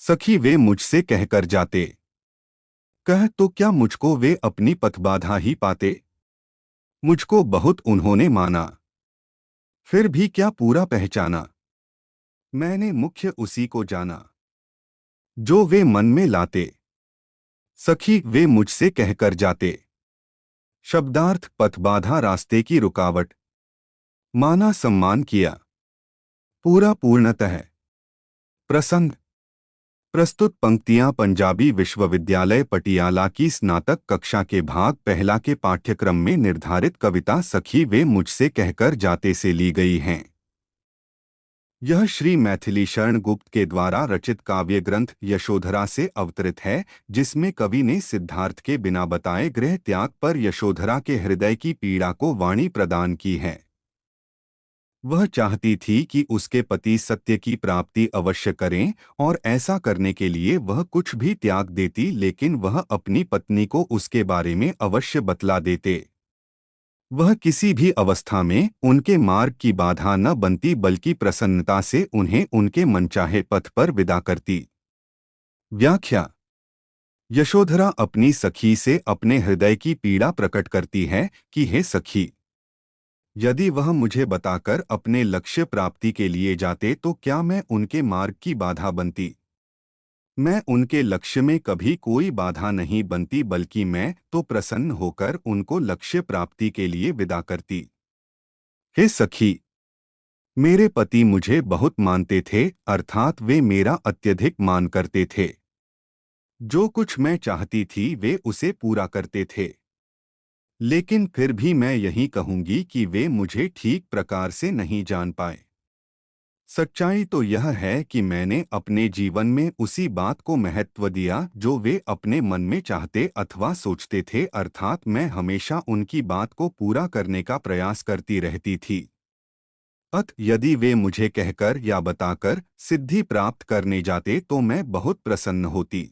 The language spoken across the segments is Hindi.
सखी वे मुझसे कहकर जाते। कह तो क्या मुझको वे अपनी पथबाधा ही पाते। मुझको बहुत उन्होंने माना, फिर भी क्या पूरा पहचाना। मैंने मुख्य उसी को जाना, जो वे मन में लाते। सखी वे मुझसे कहकर जाते। शब्दार्थ पथबाधा रास्ते की रुकावट। माना सम्मान किया। पूरा पूर्णतः। प्रसंग। प्रस्तुत पंक्तियां पंजाबी विश्वविद्यालय पटियाला की स्नातक कक्षा के भाग पहला के पाठ्यक्रम में निर्धारित कविता सखी वे मुझसे कहकर जाते से ली गई हैं। यह श्री मैथिली शरण गुप्त के द्वारा रचित काव्य ग्रंथ यशोधरा से अवतरित है, जिसमें कवि ने सिद्धार्थ के बिना बताए गृह त्याग पर यशोधरा के हृदय की पीड़ा को वाणी प्रदान की है। वह चाहती थी कि उसके पति सत्य की प्राप्ति अवश्य करें और ऐसा करने के लिए वह कुछ भी त्याग देती, लेकिन वह अपनी पत्नी को उसके बारे में अवश्य बतला देते। वह किसी भी अवस्था में उनके मार्ग की बाधा न बनती, बल्कि प्रसन्नता से उन्हें उनके मनचाहे पथ पर विदा करती। व्याख्या। यशोधरा अपनी सखी से अपने हृदय की पीड़ा प्रकट करती है कि हे सखी, यदि वह मुझे बताकर अपने लक्ष्य प्राप्ति के लिए जाते तो क्या मैं उनके मार्ग की बाधा बनती। मैं उनके लक्ष्य में कभी कोई बाधा नहीं बनती, बल्कि मैं तो प्रसन्न होकर उनको लक्ष्य प्राप्ति के लिए विदा करती। हे सखी, मेरे पति मुझे बहुत मानते थे, अर्थात वे मेरा अत्यधिक मान करते थे। जो कुछ मैं चाहती थी वे उसे पूरा करते थे। लेकिन फिर भी मैं यही कहूंगी कि वे मुझे ठीक प्रकार से नहीं जान पाए। सच्चाई तो यह है कि मैंने अपने जीवन में उसी बात को महत्व दिया जो वे अपने मन में चाहते अथवा सोचते थे, अर्थात मैं हमेशा उनकी बात को पूरा करने का प्रयास करती रहती थी। यदि वे मुझे कहकर या बताकर सिद्धि प्राप्त करने जाते तो मैं बहुत प्रसन्न होती।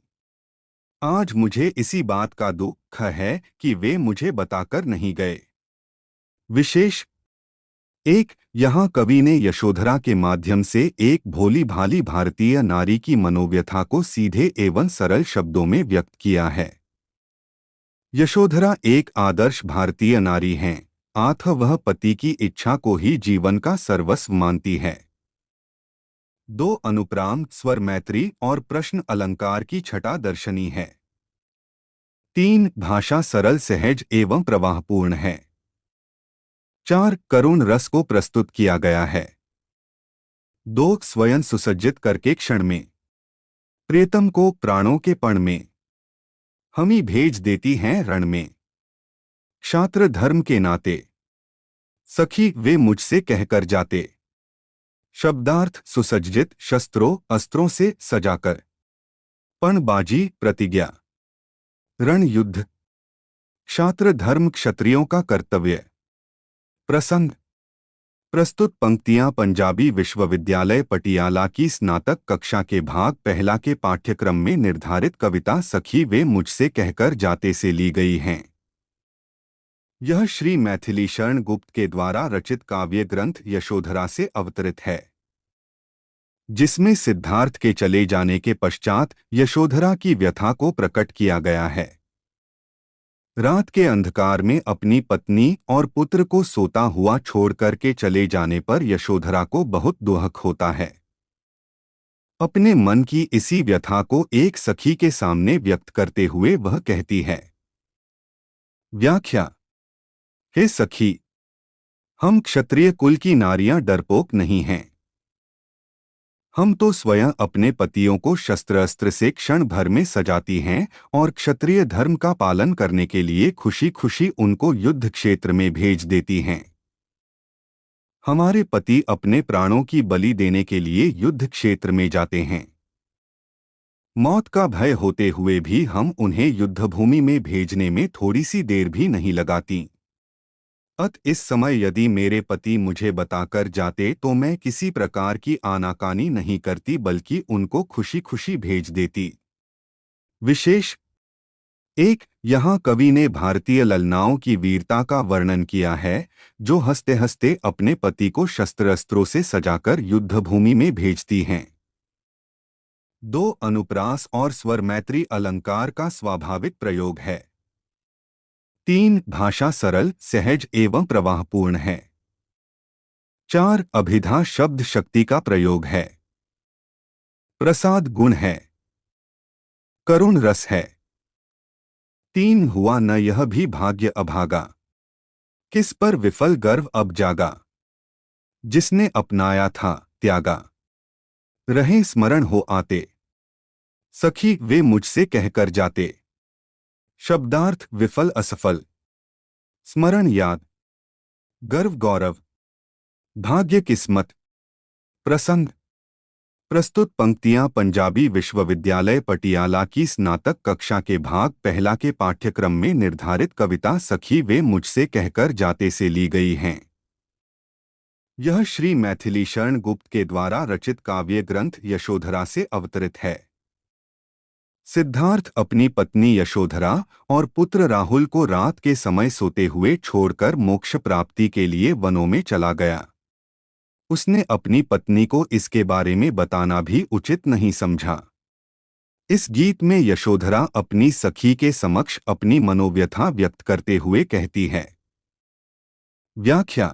आज मुझे इसी बात का दुख है कि वे मुझे बताकर नहीं गए। विशेष एक, यहाँ कवि ने यशोधरा के माध्यम से एक भोली भाली भारतीय नारी की मनोव्यथा को सीधे एवं सरल शब्दों में व्यक्त किया है। यशोधरा एक आदर्श भारतीय नारी हैं, अतः वह पति की इच्छा को ही जीवन का सर्वस्व मानती है। 2 अनुप्राम स्वर मैत्री और प्रश्न अलंकार की छटा दर्शनी है। 3 भाषा सरल सहज एवं प्रवाहपूर्ण है। 4 करुण रस को प्रस्तुत किया गया है। 2 स्वयं सुसज्जित करके क्षण में प्रियतम को प्राणों के पण में हमी भेज देती हैं रण में। क्षात्र धर्म के नाते सखी वे मुझसे कहकर जाते। शब्दार्थ सुसज्जित शस्त्रों अस्त्रों से सजाकर। पणबाजी प्रतिज्ञा। रण युद्ध। क्षात्र धर्म क्षत्रियों का कर्तव्य। प्रसंग। प्रस्तुत पंक्तियां पंजाबी विश्वविद्यालय पटियाला की स्नातक कक्षा के भाग पहला के पाठ्यक्रम में निर्धारित कविता सखी वे मुझसे कहकर जाते से ली गई हैं। यह श्री मैथिली शरण गुप्त के द्वारा रचित काव्य ग्रंथ यशोधरा से अवतरित है, जिसमें सिद्धार्थ के चले जाने के पश्चात यशोधरा की व्यथा को प्रकट किया गया है। रात के अंधकार में अपनी पत्नी और पुत्र को सोता हुआ छोड़कर के चले जाने पर यशोधरा को बहुत दुख होता है। अपने मन की इसी व्यथा को एक सखी के सामने व्यक्त करते हुए वह कहती है। व्याख्या। हे सखी, हम क्षत्रिय कुल की नारियां डरपोक नहीं हैं। हम तो स्वयं अपने पतियों को शस्त्र अस्त्र से क्षण भर में सजाती हैं और क्षत्रिय धर्म का पालन करने के लिए खुशी खुशी उनको युद्ध क्षेत्र में भेज देती हैं। हमारे पति अपने प्राणों की बलि देने के लिए युद्ध क्षेत्र में जाते हैं। मौत का भय होते हुए भी हम उन्हें युद्धभूमि में भेजने में थोड़ी सी देर भी नहीं लगाती। इस समय यदि मेरे पति मुझे बताकर जाते तो मैं किसी प्रकार की आनाकानी नहीं करती, बल्कि उनको खुशी खुशी भेज देती। विशेष एक, यहाँ कवि ने भारतीय ललनाओं की वीरता का वर्णन किया है, जो हंसते हंसते अपने पति को शस्त्र अस्त्रों से सजाकर युद्धभूमि में भेजती हैं। 2 अनुप्रास और स्वर मैत्री अलंकार का स्वाभाविक प्रयोग है। 3 भाषा सरल, सहज एवं प्रवाहपूर्ण है। 4 अभिधा शब्द शक्ति का प्रयोग है। प्रसाद गुण है। करुण रस है। 3 हुआ न यह भी भाग्य अभागा, किस पर विफल गर्व अब जागा, जिसने अपनाया था त्यागा, रहे स्मरण हो आते, सखी वे मुझसे कहकर जाते। शब्दार्थ विफल असफल, स्मरण याद, गर्व गौरव, भाग्य किस्मत, प्रसंग। प्रस्तुत पंक्तियां पंजाबी विश्वविद्यालय पटियाला की स्नातक कक्षा के भाग पहला के पाठ्यक्रम में निर्धारित कविता सखी वे मुझसे कहकर जाते से ली गई हैं। यह श्री मैथिली शरण गुप्त के द्वारा रचित काव्य ग्रंथ यशोधरा से अवतरित है। सिद्धार्थ अपनी पत्नी यशोधरा और पुत्र राहुल को रात के समय सोते हुए छोड़कर मोक्ष प्राप्ति के लिए वनों में चला गया। उसने अपनी पत्नी को इसके बारे में बताना भी उचित नहीं समझा। इस गीत में यशोधरा अपनी सखी के समक्ष अपनी मनोव्यथा व्यक्त करते हुए कहती है। व्याख्या।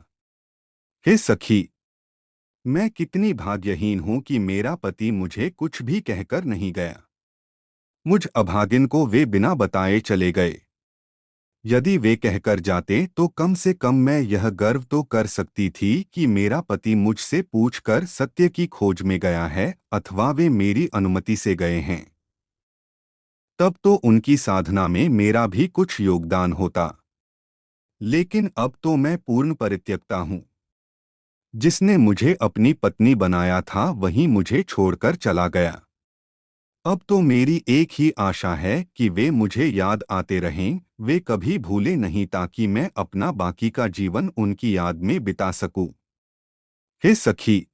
हे सखी, मैं कितनी भाग्यहीन हूं कि मेरा पति मुझे कुछ भी कहकर नहीं गया। मुझ अभागिन को वे बिना बताए चले गए। यदि वे कहकर जाते तो कम से कम मैं यह गर्व तो कर सकती थी कि मेरा पति मुझसे पूछकर सत्य की खोज में गया है अथवा वे मेरी अनुमति से गए हैं। तब तो उनकी साधना में मेरा भी कुछ योगदान होता। लेकिन अब तो मैं पूर्ण परित्यक्ता हूं। जिसने मुझे अपनी पत्नी बनाया था वही मुझे छोड़कर चला गया। अब तो मेरी एक ही आशा है कि वे मुझे याद आते रहें, वे कभी भूले नहीं, ताकि मैं अपना बाकी का जीवन उनकी याद में बिता सकूं। हे सखी,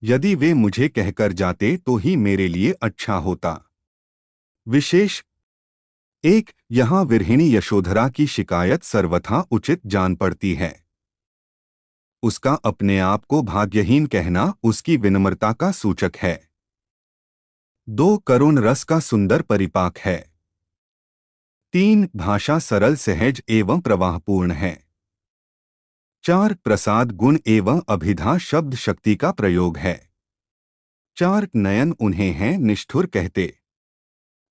यदि वे मुझे कहकर जाते तो ही मेरे लिए अच्छा होता। विशेष 1 यहाँ विरहिणी यशोधरा की शिकायत सर्वथा उचित जान पड़ती है। उसका अपने आप को भाग्यहीन कहना उसकी विनम्रता का सूचक है। 2 करुण रस का सुंदर परिपाक है। 3 भाषा सरल सहज एवं प्रवाहपूर्ण है। 4 प्रसाद गुण एवं अभिधा शब्द शक्ति का प्रयोग है। 4 नयन उन्हें हैं निष्ठुर कहते,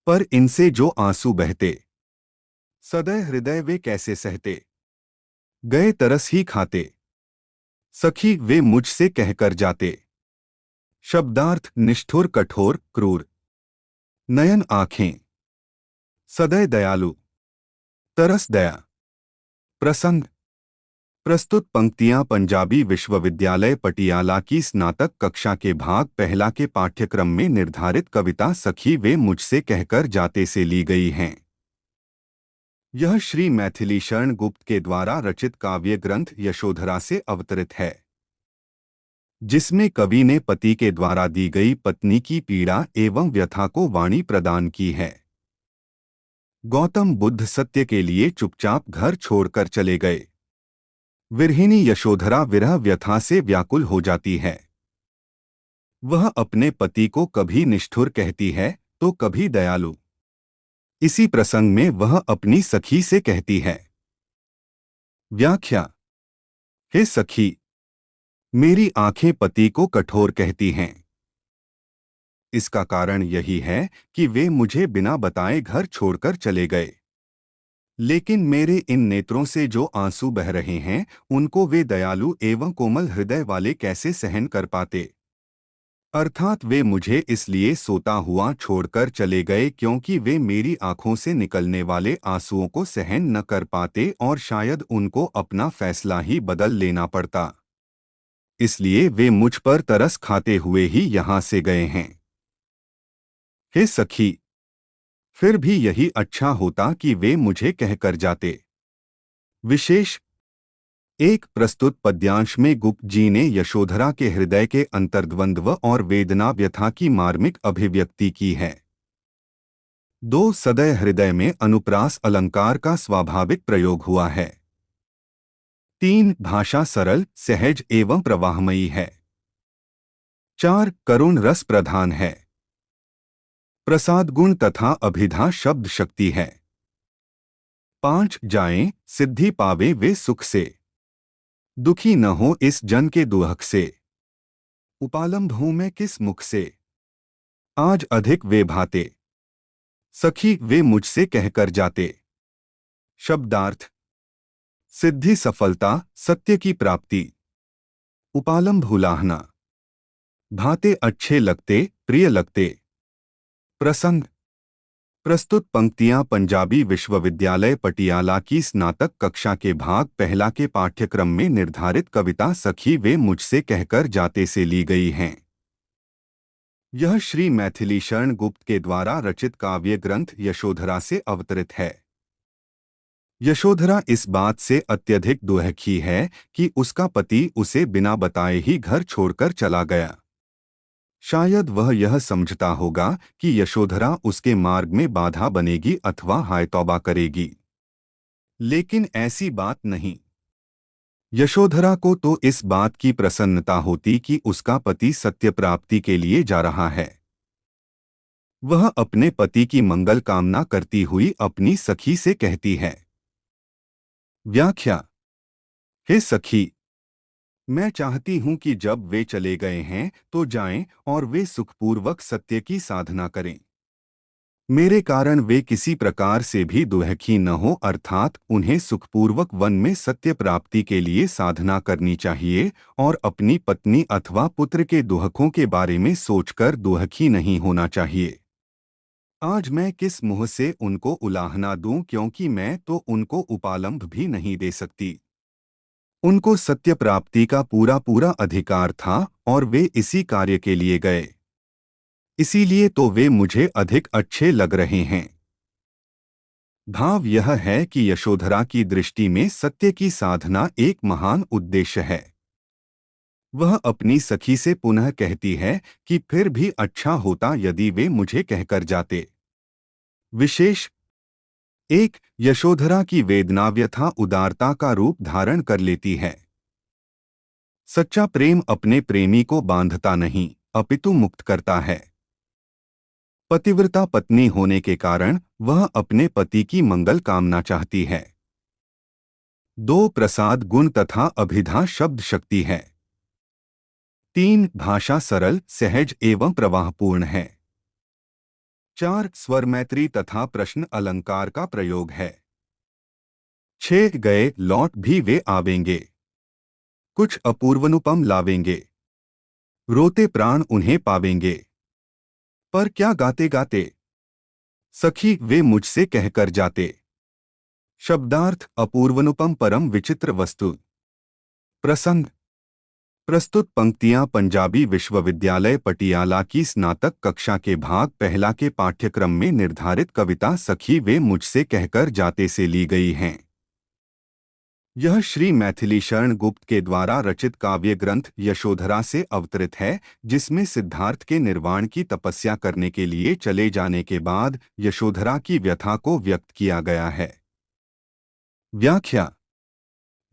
पर इनसे जो आंसू बहते, सदै हृदय वे कैसे सहते, गए तरस ही खाते, सखी वे मुझसे कहकर जाते। शब्दार्थ निष्ठुर कठोर क्रूर, नयन आंखें, सदै दयालु, तरस दया, प्रसंग। प्रस्तुत पंक्तियां पंजाबी विश्वविद्यालय पटियाला की स्नातक कक्षा के भाग पहला के पाठ्यक्रम में निर्धारित कविता सखी वे मुझसे कहकर जाते से ली गई हैं। यह श्री मैथिली शरण गुप्त के द्वारा रचित काव्य ग्रंथ यशोधरा से अवतरित है, जिसमें कवि ने पति के द्वारा दी गई पत्नी की पीड़ा एवं व्यथा को वाणी प्रदान की है। गौतम बुद्ध सत्य के लिए चुपचाप घर छोड़कर चले गए। विरहिणी यशोधरा विरह व्यथा से व्याकुल हो जाती है। वह अपने पति को कभी निष्ठुर कहती है तो कभी दयालु। इसी प्रसंग में वह अपनी सखी से कहती है। व्याख्या। हे सखी, मेरी आंखें पति को कठोर कहती हैं। इसका कारण यही है कि वे मुझे बिना बताए घर छोड़कर चले गए। लेकिन मेरे इन नेत्रों से जो आंसू बह रहे हैं उनको वे दयालु एवं कोमल हृदय वाले कैसे सहन कर पाते। अर्थात वे मुझे इसलिए सोता हुआ छोड़कर चले गए क्योंकि वे मेरी आंखों से निकलने वाले आंसुओं को सहन न कर पाते और शायद उनको अपना फैसला ही बदल लेना पड़ता। इसलिए वे मुझ पर तरस खाते हुए ही यहाँ से गए हैं। हे सखी, फिर भी यही अच्छा होता कि वे मुझे कहकर जाते। विशेष 1 प्रस्तुत पद्यांश में गुप्त जी ने यशोधरा के हृदय के अंतर्द्वंद्व और वेदना व्यथा की मार्मिक अभिव्यक्ति की है। 2 सदै हृदय में अनुप्रास अलंकार का स्वाभाविक प्रयोग हुआ है। 3 भाषा सरल सहज एवं प्रवाहमयी है। 4 करुण रस प्रधान है। प्रसाद गुण तथा अभिधा शब्द शक्ति है। 5 जाएं सिद्धि पावे वे सुख से, दुखी न हो इस जन के दुहक से, उपालंब हूं मैं किस मुख से, आज अधिक वे भाते, सखी वे मुझसे कहकर जाते। शब्दार्थ। सिद्धि सफलता, सत्य की प्राप्ति। उपालंब हुलाहना, भाते अच्छे लगते, प्रिय लगते। प्रसंग। प्रस्तुत पंक्तियां पंजाबी विश्वविद्यालय पटियाला की स्नातक कक्षा के भाग पहला के पाठ्यक्रम में निर्धारित कविता सखी वे मुझसे कहकर जाते से ली गई हैं। यह श्री मैथिली शरण गुप्त के द्वारा रचित काव्य ग्रंथ यशोधरा से अवतरित है। यशोधरा इस बात से अत्यधिक दुखी है कि उसका पति उसे बिना बताए ही घर छोड़कर चला गया। शायद वह यह समझता होगा कि यशोधरा उसके मार्ग में बाधा बनेगी अथवा हाय तौबा करेगी, लेकिन ऐसी बात नहीं। यशोधरा को तो इस बात की प्रसन्नता होती कि उसका पति सत्य प्राप्ति के लिए जा रहा है। वह अपने पति की मंगल कामना करती हुई अपनी सखी से कहती है। व्याख्या। हे सखी, मैं चाहती हूं कि जब वे चले गए हैं तो जाएं और वे सुखपूर्वक सत्य की साधना करें। मेरे कारण वे किसी प्रकार से भी दुखी न हो, अर्थात उन्हें सुखपूर्वक वन में सत्य प्राप्ति के लिए साधना करनी चाहिए और अपनी पत्नी अथवा पुत्र के दुखों के बारे में सोचकर दुखी नहीं होना चाहिए। आज मैं किस मुंह से उनको उलाहना दूं, क्योंकि मैं तो उनको उपालंब भी नहीं दे सकती। उनको सत्य प्राप्ति का पूरा पूरा अधिकार था और वे इसी कार्य के लिए गए, इसीलिए तो वे मुझे अधिक अच्छे लग रहे हैं। भाव यह है कि यशोधरा की दृष्टि में सत्य की साधना एक महान उद्देश्य है। वह अपनी सखी से पुनः कहती है कि फिर भी अच्छा होता यदि वे मुझे कहकर जाते। विशेष 1. यशोधरा की वेदना व्यथा उदारता का रूप धारण कर लेती है। सच्चा प्रेम अपने प्रेमी को बांधता नहीं, अपितु मुक्त करता है। पतिव्रता पत्नी होने के कारण वह अपने पति की मंगल कामना चाहती है। 2. प्रसाद गुण तथा अभिधा शब्द शक्ति है। 3. भाषा सरल, सहज एवं प्रवाहपूर्ण है। 4. स्वर मैत्री तथा प्रश्न अलंकार का प्रयोग है। 6. गए लौट भी वे आवेंगे, कुछ अपूर्वनुपम लावेंगे, रोते प्राण उन्हें पावेंगे। पर क्या गाते गाते, सखी वे मुझसे कहकर जाते। शब्दार्थ। अपूर्वनुपम परम विचित्र वस्तु। प्रसंग। प्रस्तुत पंक्तियां पंजाबी विश्वविद्यालय पटियाला की स्नातक कक्षा के भाग पहला के पाठ्यक्रम में निर्धारित कविता सखी वे मुझसे कहकर जाते से ली गई हैं। यह श्री मैथिली शरण गुप्त के द्वारा रचित काव्य ग्रंथ यशोधरा से अवतरित है, जिसमें सिद्धार्थ के निर्वाण की तपस्या करने के लिए चले जाने के बाद यशोधरा की व्यथा को व्यक्त किया गया है। व्याख्या।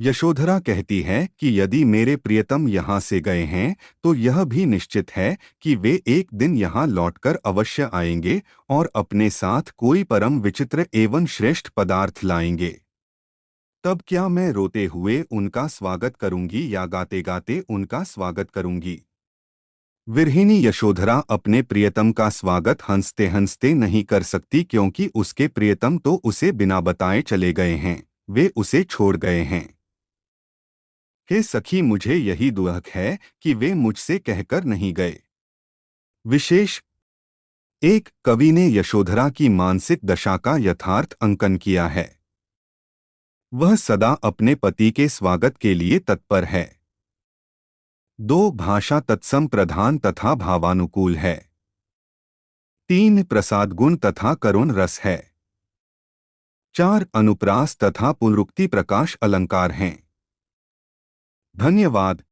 यशोधरा कहती है कि यदि मेरे प्रियतम यहाँ से गए हैं तो यह भी निश्चित है कि वे एक दिन यहाँ लौटकर अवश्य आएंगे और अपने साथ कोई परम विचित्र एवं श्रेष्ठ पदार्थ लाएंगे। तब क्या मैं रोते हुए उनका स्वागत करूंगी या गाते गाते उनका स्वागत करूंगी? विरहिणी यशोधरा अपने प्रियतम का स्वागत हंसते हंसते नहीं कर सकती, क्योंकि उसके प्रियतम तो उसे बिना बताए चले गए हैं, वे उसे छोड़ गए हैं। हे सखी, मुझे यही दुख है कि वे मुझसे कहकर नहीं गए। विशेष 1. कवि ने यशोधरा की मानसिक दशा का यथार्थ अंकन किया है। वह सदा अपने पति के स्वागत के लिए तत्पर है। 2. भाषा तत्सम प्रधान तथा भावानुकूल है। 3. प्रसाद गुण तथा करुण रस है। 4. अनुप्रास तथा पुनरुक्ति प्रकाश अलंकार हैं। धन्यवाद।